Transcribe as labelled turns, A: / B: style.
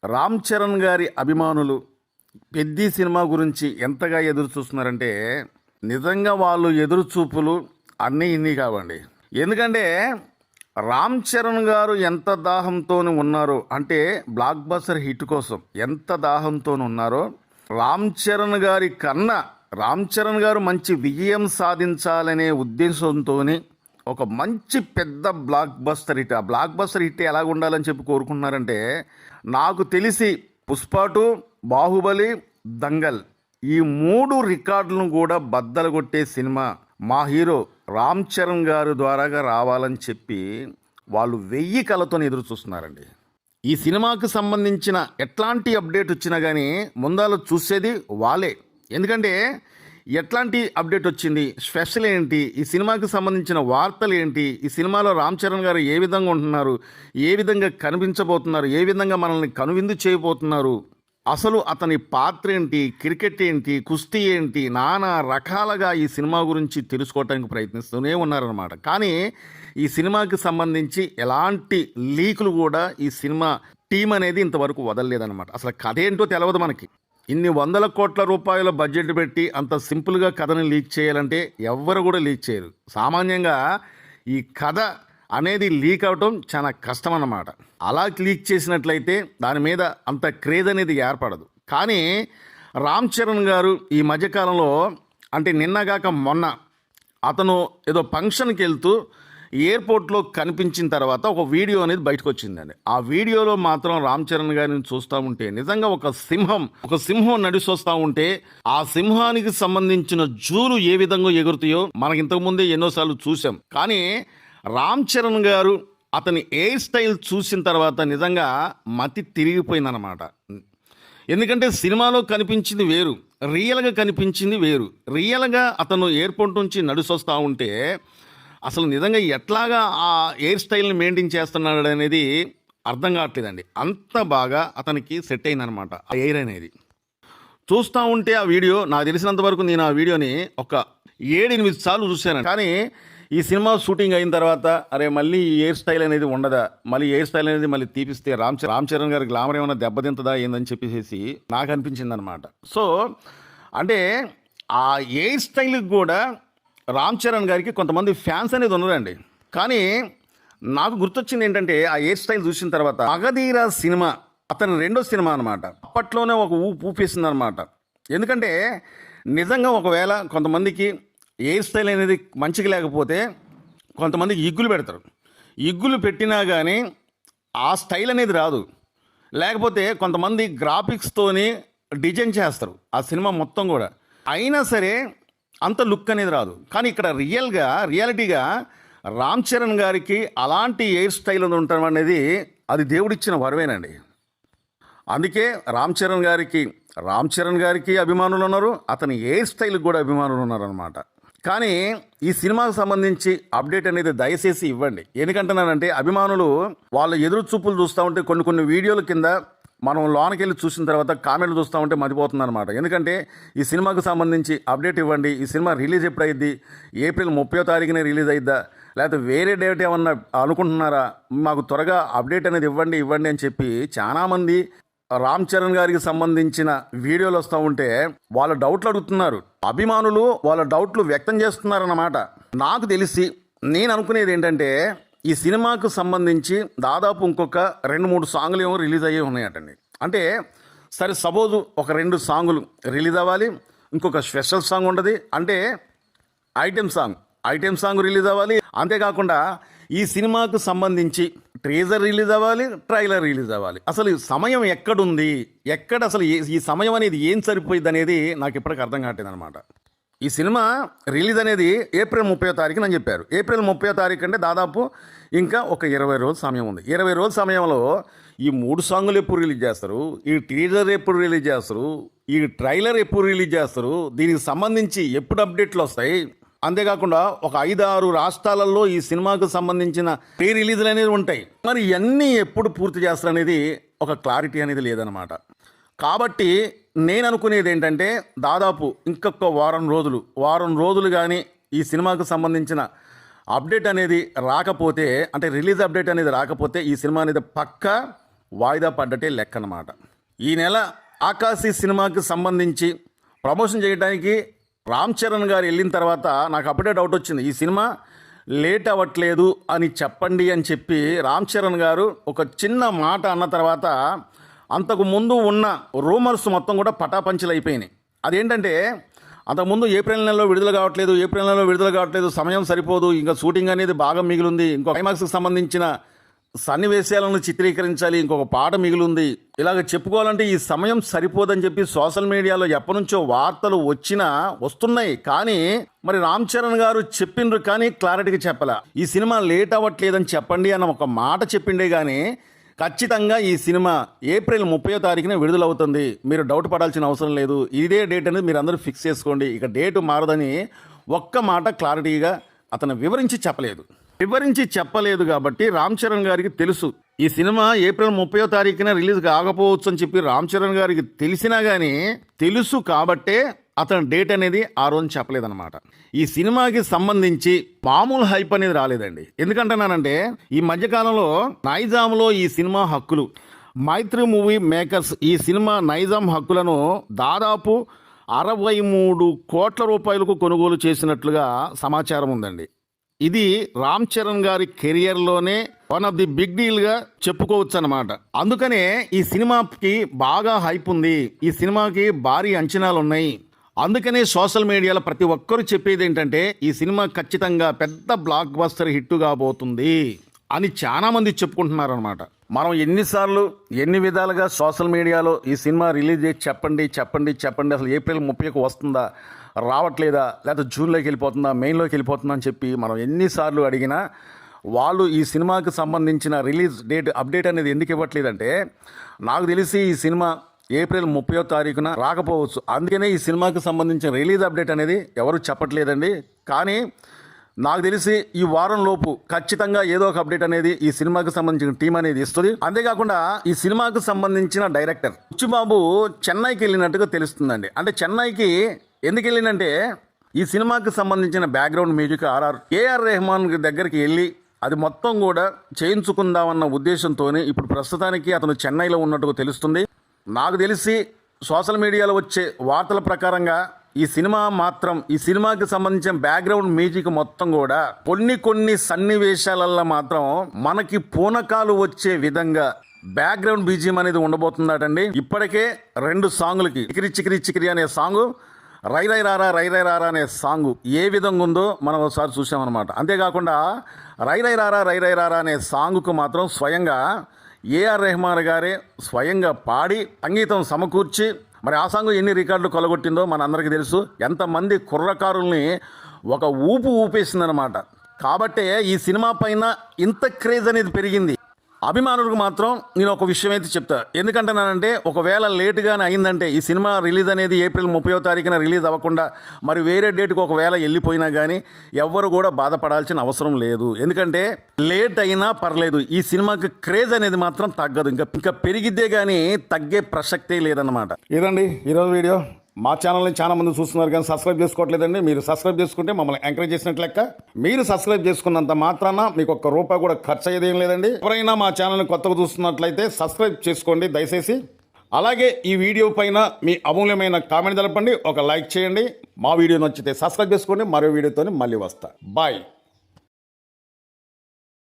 A: రామ్ చరణ్ గారి అభిమానులు పెద్ది సినిమా గురించి ఎంతగా ఎదురు చూస్తున్నారంటే నిజంగా వాళ్ళు ఎదురు చూపులు అన్నీ ఇన్ని కావండి. ఎందుకంటే రామ్ చరణ్ గారు ఎంత దాహంతో ఉన్నారో, అంటే బ్లాక్ బస్టర్ హిట్ కోసం ఎంత దాహంతో ఉన్నారో, రామ్ చరణ్ గారి కన్నా రామ్ చరణ్ గారు మంచి విజయం సాధించాలనే ఉద్దేశంతో ఒక మంచి పెద్ద బ్లాక్ బస్టర్ హిట్, ఆ బ్లాక్ బస్టర్ హిట్ ఎలాగ ఉండాలని చెప్పి కోరుకుంటున్నారంటే, నాకు తెలిసి పుష్ప 2, బాహుబలి, దంగల్ ఈ 3 రికార్డులను కూడా బద్దలు కొట్టే సినిమా మా హీరో రామ్ చరణ్ గారు ద్వారాగా రావాలని చెప్పి వాళ్ళు 1000 కళ్ళతో ఎదురు చూస్తున్నారండి. ఈ సినిమాకు సంబంధించిన ఎట్లాంటి అప్డేట్ వచ్చినా కానీ ముందాలో చూసేది వాళ్ళే. ఎందుకంటే ఎట్లాంటి అప్డేట్ వచ్చింది, స్పెషల్ ఏంటి, ఈ సినిమాకి సంబంధించిన వార్తలు ఏంటి, ఈ సినిమాలో రామ్ చరణ్ గారు ఏ విధంగా ఉంటున్నారు, ఏ విధంగా కనిపించబోతున్నారు, ఏ విధంగా మనల్ని కనువిందు చేయబోతున్నారు, అసలు అతని పాత్ర ఏంటి, క్రికెట్ ఏంటి, కుస్తీ ఏంటి, నానా రకాలుగా ఈ సినిమా గురించి తెలుసుకోవడానికి ప్రయత్నిస్తూనే ఉన్నారన్నమాట. కానీ ఈ సినిమాకి సంబంధించి ఎలాంటి లీకులు కూడా ఈ సినిమా టీం అనేది ఇంతవరకు వదలలేదన్నమాట. అసలు కథ ఏంటో తెలియదు మనకి. ఇన్ని 100 కోట్ల రూపాయల బడ్జెట్ పెట్టి అంత సింపుల్గా కథని లీక్ చేయాలంటే ఎవ్వరు కూడా లీక్ చేయరు. సామాన్యంగా ఈ కథ అనేది లీక్ అవటం చాలా కష్టం అన్నమాట. అలా లీక్ చేసినట్లయితే దాని మీద అంత క్రేజ్ అనేది ఏర్పడదు. కానీ రామ్ చరణ్ గారు ఈ మధ్యకాలంలో, అంటే నిన్నగాక మొన్న అతను ఏదో ఫంక్షన్కి వెళ్తూ ఎయిర్పోర్ట్లో కనిపించిన తర్వాత ఒక వీడియో అనేది బయటకు వచ్చిందండి. ఆ వీడియోలో మాత్రం రామ్ చరణ్ గారిని చూస్తూ ఉంటే నిజంగా ఒక సింహం నడిచొస్తూ ఉంటే ఆ సింహానికి సంబంధించిన జూలు ఏ విధంగా ఎగురుతాయో మనకి ఇంతకుముందే ఎన్నోసార్లు చూసాం. కానీ రామ్ చరణ్ గారు అతని హెయిర్ స్టైల్ చూసిన తర్వాత నిజంగా మతి తిరిగిపోయిందన్నమాట. ఎందుకంటే సినిమాలో కనిపించింది వేరు, రియల్గా కనిపించింది వేరు. రియల్గా అతను ఎయిర్పోర్ట్ నుంచి నడిచొస్తూ ఉంటే అసలు నిజంగా ఎట్లాగా ఆ హెయిర్ స్టైల్ని మెయింటైన్ చేస్తున్నాడు అనేది అర్థం కావట్లేదండి. అంత బాగా అతనికి సెట్ అయిందనమాట ఆ హెయిర్ అనేది. చూస్తూ ఉంటే ఆ వీడియో, నాకు తెలిసినంత వరకు నేను ఆ వీడియోని ఒక 7-8 సార్లు చూశాను. కానీ ఈ సినిమా షూటింగ్ అయిన తర్వాత అరే మళ్ళీ ఈ హెయిర్ స్టైల్ అనేది ఉండదా, మళ్ళీ హెయిర్ స్టైల్ అనేది మళ్ళీ తీపిస్తే రామ్ చరణ్ గారి గ్లామర్ ఏమైనా దెబ్బతింతదా ఏందని చెప్పేసి నాకు అనిపించింది అనమాట. సో అంటే ఆ హెయిర్ స్టైల్కి కూడా రామ్ చరణ్ గారికి కొంతమంది ఫ్యాన్స్ అనేది ఉన్నారండి. కానీ నాకు గుర్తొచ్చింది ఏంటంటే ఆ హెయిర్ స్టైల్ చూసిన తర్వాత మగధీర సినిమా అతని 2వ సినిమా అనమాట. అప్పట్లోనే ఒక ఊపేసింది అనమాట. ఎందుకంటే నిజంగా ఒకవేళ కొంతమందికి హెయిర్ స్టైల్ అనేది మంచిగా లేకపోతే కొంతమందికి ఇగ్గులు పెడతారు. ఇగ్గులు పెట్టినా కానీ ఆ స్టైల్ అనేది రాదు. లేకపోతే కొంతమంది గ్రాఫిక్స్తోని డిజైన్ చేస్తారు ఆ సినిమా మొత్తం కూడా, అయినా సరే అంత లుక్ అనేది రాదు. కానీ ఇక్కడ రియాలిటీగా రామ్ చరణ్ గారికి అలాంటి హెయిర్ స్టైల్ ఉండటం అనేది అది దేవుడిచ్చిన వరవేనండి. అందుకే రామ్ చరణ్ గారికి అభిమానులు ఉన్నారు, అతని హెయిర్ స్టైల్కి కూడా అభిమానులు ఉన్నారనమాట. కానీ ఈ సినిమాకు సంబంధించి అప్డేట్ అనేది దయచేసి ఇవ్వండి. ఎందుకంటున్నానంటే అభిమానులు వాళ్ళ ఎదురు చూపులు చూస్తూ ఉంటే కొన్ని వీడియోల కింద మనం లోనకి వెళ్ళి చూసిన తర్వాత కామెంట్లు చూస్తూ ఉంటే మర్చిపోతుంది అనమాట. ఎందుకంటే ఈ సినిమాకు సంబంధించి అప్డేట్ ఇవ్వండి, ఈ సినిమా రిలీజ్ ఎప్పుడు అయ్యిద్ది, ఏప్రిల్ 30వ తారీఖునే రిలీజ్ అయిద్దా, లేకపోతే వేరే డేట్ ఏమన్నా అనుకుంటున్నారా, మాకు త్వరగా అప్డేట్ అనేది ఇవ్వండి అని చెప్పి చాలామంది రామ్ చరణ్ గారికి సంబంధించిన వీడియోలు వస్తూ ఉంటే వాళ్ళ డౌట్లు అడుగుతున్నారు. అభిమానులు వాళ్ళ డౌట్లు వ్యక్తం చేస్తున్నారన్నమాట. నాకు తెలిసి నేను అనుకునేది ఏంటంటే ఈ సినిమాకు సంబంధించి దాదాపు ఇంకొక 2-3 సాంగులు ఏమో రిలీజ్ అయ్యే ఉన్నాయటండి. అంటే సరే సపోజు ఒక 2 సాంగులు రిలీజ్ అవ్వాలి, ఇంకొక స్పెషల్ సాంగ్ ఉండదు, అంటే ఐటెం సాంగ్ రిలీజ్ అవ్వాలి. అంతేకాకుండా ఈ సినిమాకు సంబంధించి ట్రేజర్ రిలీజ్ అవ్వాలి, ట్రైలర్ రిలీజ్ అవ్వాలి. అసలు సమయం ఎక్కడుంది, అసలు ఈ సమయం అనేది ఏం సరిపోయింది అనేది నాకు ఇప్పటికీ అర్థం కావట్లేదు అనమాట. ఈ సినిమా రిలీజ్ అనేది ఏప్రిల్ 30వ తారీఖున అని చెప్పారు. ఏప్రిల్ 30వ తారీఖు అంటే దాదాపు ఇంకా ఒక 20 రోజుల సమయం ఉంది. 20 రోజుల సమయంలో ఈ 3 సాంగులు ఎప్పుడు రిలీజ్ చేస్తారు, ఈ టీజర్ ఎప్పుడు రిలీజ్ చేస్తారు, ఈ ట్రైలర్ ఎప్పుడు రిలీజ్ చేస్తారు, దీనికి సంబంధించి ఎప్పుడు అప్డేట్లు వస్తాయి, అంతేకాకుండా ఒక 5-6 రాష్ట్రాలలో ఈ సినిమాకు సంబంధించిన ప్రీ రిలీజ్లు అనేవి ఉంటాయి. మరి ఇవన్నీ ఎప్పుడు పూర్తి చేస్తారు అనేది ఒక క్లారిటీ అనేది లేదనమాట. కాబట్టి నేను అనుకునేది ఏంటంటే దాదాపు ఇంకొక వారం రోజులు కానీ ఈ సినిమాకు సంబంధించిన అప్డేట్ అనేది రాకపోతే, అంటే రిలీజ్ అప్డేట్ అనేది రాకపోతే ఈ సినిమా అనేది పక్కా వాయిదా పడ్డటే లెక్క అన్నమాట. ఈ నెల ఆకాశీ సినిమాకి సంబంధించి ప్రమోషన్ చేయడానికి రామ్ చరణ్ గారు వెళ్ళిన తర్వాత నాకు అప్పుడే డౌట్ వచ్చింది, ఈ సినిమా లేట్ అవ్వట్లేదు అని చెప్పండి అని చెప్పి రామ్ చరణ్ గారు ఒక చిన్న మాట అన్న తర్వాత అంతకు ముందు ఉన్న రూమర్స్ మొత్తం కూడా పటాపంచలు అయిపోయినాయి. అదేంటంటే అంతకుముందు ఏప్రిల్ నెలలో విడుదల కావట్లేదు, సమయం సరిపోదు, ఇంకా షూటింగ్ అనేది బాగా మిగిలింది, ఇంకో క్లైమాక్స్కి సంబంధించిన సన్నివేశాలను చిత్రీకరించాలి, ఇంకొక పాట మిగిలింది, ఇలాగ చెప్పుకోవాలంటే ఈ సమయం సరిపోదని చెప్పి సోషల్ మీడియాలో ఎప్పటి నుంచో వార్తలు వస్తున్నాయి. కానీ మరి రామ్ చరణ్ గారు చెప్పిండ్రు కానీ క్లారిటీగా చెప్పలా. ఈ సినిమా లేట్ అవ్వట్లేదని చెప్పండి అన్న ఒక మాట చెప్పిండే కానీ ఖచ్చితంగా ఈ సినిమా ఏప్రిల్ 30వ తారీఖున విడుదలవుతుంది, మీరు డౌట్ పడాల్సిన అవసరం లేదు, ఇదే డేట్ అనేది మీరు అందరూ ఫిక్స్ చేసుకోండి, ఇక డేటు మారదని ఒక్క మాట క్లారిటీగా అతను వివరించి చెప్పలేదు కాబట్టి రామ్ చరణ్ గారికి తెలుసు ఈ సినిమా ఏప్రిల్ 30వ తారీఖున రిలీజ్ కాకపోవచ్చు అని చెప్పి రామ్ చరణ్ గారికి తెలిసినా కానీ తెలుసు కాబట్టే అతను డేట్ అనేది ఆ రోజు చెప్పలేదన్నమాట. ఈ సినిమాకి సంబంధించి మామూలు హైప్ అనేది రాలేదండి. ఎందుకంటున్నానంటే ఈ మధ్యకాలంలో నైజాంలో ఈ సినిమా హక్కులు మైత్రి మూవీ మేకర్స్ ఈ సినిమా నైజాం హక్కులను దాదాపు 63 కోట్ల రూపాయలకు కొనుగోలు చేసినట్లుగా సమాచారం ఉందండి. ఇది రామ్ చరణ్ గారి కెరియర్లోనే వన్ ఆఫ్ ది బిగ్ డీల్గా చెప్పుకోవచ్చు అన్నమాట. అందుకనే ఈ సినిమాకి బాగా హైప్ ఉంది, ఈ సినిమాకి భారీ అంచనాలు ఉన్నాయి. అందుకనే సోషల్ మీడియాలో ప్రతి ఒక్కరు చెప్పేది ఏంటంటే ఈ సినిమా ఖచ్చితంగా పెద్ద బ్లాక్ బస్టర్ హిట్ కాబోతుంది అని చాలా మంది చెప్పుకుంటున్నారు అనమాట. మనం ఎన్ని విధాలుగా సోషల్ మీడియాలో ఈ సినిమా రిలీజ్ చేసి చెప్పండి అసలు ఏప్రిల్ 30కు వస్తుందా, రావట్లేదా, లేకపోతే జూన్లోకి వెళ్ళిపోతుందా, మెయిన్లోకి వెళ్ళిపోతుందా అని చెప్పి మనం ఎన్నిసార్లు అడిగినా వాళ్ళు ఈ సినిమాకి సంబంధించిన రిలీజ్ డేట్ అప్డేట్ అనేది ఎందుకు ఇవ్వట్లేదంటే నాకు తెలిసి ఈ సినిమా ఏప్రిల్ 30వ తారీఖున రాకపోవచ్చు. అందుకనే ఈ సినిమాకి సంబంధించిన రిలీజ్ అప్డేట్ అనేది ఎవరు చెప్పట్లేదండి. కానీ నాకు తెలిసి ఈ వారం లోపు ఖచ్చితంగా ఏదో ఒక అప్డేట్ అనేది ఈ సినిమాకి సంబంధించిన టీం అనేది ఇస్తుంది. అంతేకాకుండా ఈ సినిమాకి సంబంధించిన డైరెక్టర్ బుచ్చిబాబు చెన్నైకి వెళ్ళినట్టుగా తెలుస్తుందండి. అంటే చెన్నైకి ఎందుకు వెళ్ళిందంటే ఈ సినిమాకి సంబంధించిన బ్యాక్గ్రౌండ్ మ్యూజిక్ ఏఆర్ రెహమాన్ దగ్గరికి వెళ్ళి అది మొత్తం కూడా చేయించుకుందామన్న ఉద్దేశంతోనే ఇప్పుడు ప్రస్తుతానికి అతను చెన్నైలో ఉన్నట్టుగా తెలుస్తుంది. నాకు తెలిసి సోషల్ మీడియాలో వచ్చే వార్తల ప్రకారంగా ఈ సినిమాకి సంబంధించిన బ్యాక్గ్రౌండ్ మ్యూజిక్ మొత్తం కూడా కొన్ని సన్నివేశాలలో మాత్రం మనకి పూనకాలు వచ్చే విధంగా బ్యాక్గ్రౌండ్ బీజిఎం అనేది ఉండబోతుందటండి. ఇప్పటికే 2 సాంగులకి చికిరి అనే సాంగ్, రై రై రారా అనే సాంగ్ ఏ విధంగా ఉందో మనం ఒకసారి చూసామన్నమాట. అంతేకాకుండా రై రై రారా అనే సాంగ్కు మాత్రం స్వయంగా ఏఆర్ రెహమాన్ గారే స్వయంగా పాడి సంగీతం సమకూర్చి మరి ఆ సాంగ్ ఎన్ని రికార్డులు కొలగొట్టిందో మన అందరికీ తెలుసు. ఎంతమంది కుర్రకారుల్ని ఒక ఊపేసిందనమాట. కాబట్టే ఈ సినిమా పైన ఇంత క్రేజ్ అనేది పెరిగింది. అభిమానులకు మాత్రం నేను ఒక విషయం అయితే చెప్తా. ఎందుకంటున్నానంటే ఒకవేళ లేటుగానే అయిందంటే ఈ సినిమా రిలీజ్ అనేది ఏప్రిల్ 30వ తారీఖున రిలీజ్ అవ్వకుండా మరి వేరే డేట్కి ఒకవేళ వెళ్ళిపోయినా కానీ ఎవ్వరు కూడా బాధపడాల్సిన అవసరం లేదు. ఎందుకంటే లేట్ అయినా పర్లేదు, ఈ సినిమాకి క్రేజ్ అనేది మాత్రం తగ్గదు, ఇంకా పెరిగిద్దే కానీ తగ్గే ప్రసక్తే లేదన్నమాట. ఇదండి ఈరోజు వీడియో. మా ఛానల్ని చాలా మంది చూస్తున్నారు కానీ సబ్స్క్రైబ్ చేసుకోవట్లేదండి. మీరు సబ్స్క్రైబ్ చేసుకుంటే మమ్మల్ని ఎంకరేజ్ చేసినట్లు లెక్క. మీరు సబ్స్క్రైబ్ చేసుకున్నంత మాత్రాన మీకు ₹1 కూడా ఖర్చు అయ్యేదేం లేదండి. ఎవరైనా మా ఛానల్ని కొత్తగా చూస్తున్నట్లయితే సబ్స్క్రైబ్ చేసుకోండి దయచేసి. అలాగే ఈ వీడియో పైన మీ అమూల్యమైన కామెంట్ తెలపండి, ఒక లైక్ చేయండి. మా వీడియో నచ్చితే సబ్స్క్రైబ్ చేసుకోండి. మరో వీడియోతో మళ్ళీ వస్తా. బాయ్.